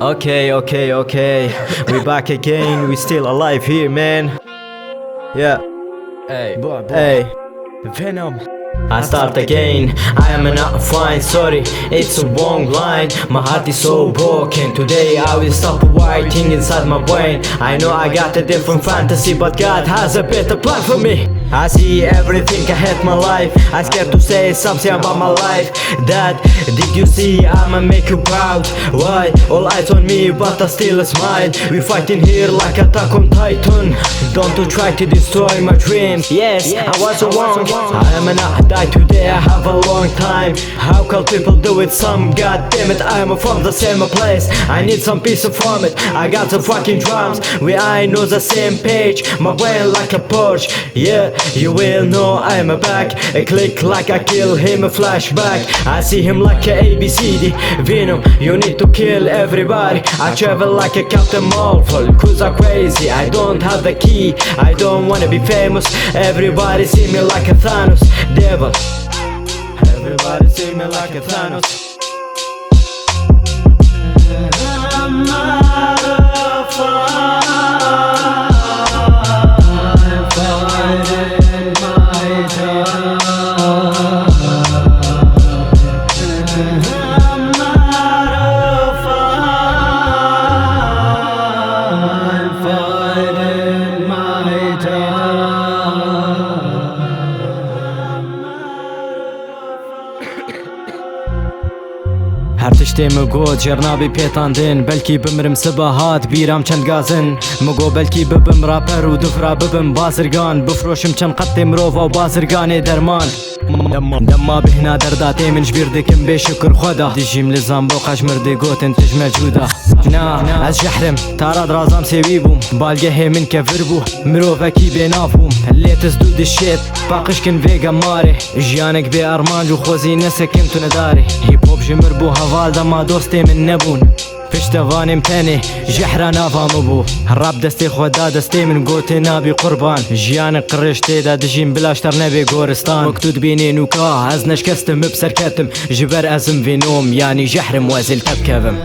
Okay. We back again. We still alive here, man. Yeah. Hey. Venom. I start again. I am not fine, sorry, it's a wrong line. My heart is so broken. Today I will stop writing inside my brain. I know I got a different fantasy, but God has a better plan for me. I see everything, I hate my life. I scared to say something about my life. Dad, did you see I'ma make you proud? Why? All eyes on me, but I still smile. We fighting here like Attack on Titan. Don't you try to destroy my dreams. Yes, I was wrong. I am not die today, I have a long time. How can people do it? Some god damn it, I am from the same place. I need some peace from it. I got the fucking drums. We I know the same page. My brain like a Porsche. Yeah, you will know I'm back. A click like I kill him, a flashback. I see him like a ABCD. Venom, you need to kill everybody. I travel like a Captain Marvel, cause I'm crazy. I don't have the key, I don't wanna be famous. Everybody see me like a Thanos. Devil, everybody see me like a Thanos. هر تشتی مگو جرنابی پیتاندن بلکی بمرم سباهات بیرام چند گازن مگو بلکی ببم راپر و دفرا ببم بازرگان بفروشم چند قطع مروفا و بازرگان درمان دما بهنا درداتي من جبير دكم بشكر خدا ديجيم لزام بوقاش مردي قوت انتج موجودة نا از جحرم تارا درازام سيويبوم بالجه من كفربو مروفا كي بينافوم اللي تزدود الشيت باقش كن فيغا ماري جيانك بي ارمان جو خوزي نسكم تنداري هيب هوب جمر بو هفال دما دوستي من نبون پشتوانم تنه جحرا نافام بو راب دستی خدا دستی من گوتی نابی قربان جیان قرشتی دا دجیم بلاشتر نبی گورستان مکتود بینی نوکا از نشکستم بسرکتم جبر ازم وینوم یعنی جحرم وازل تبکبم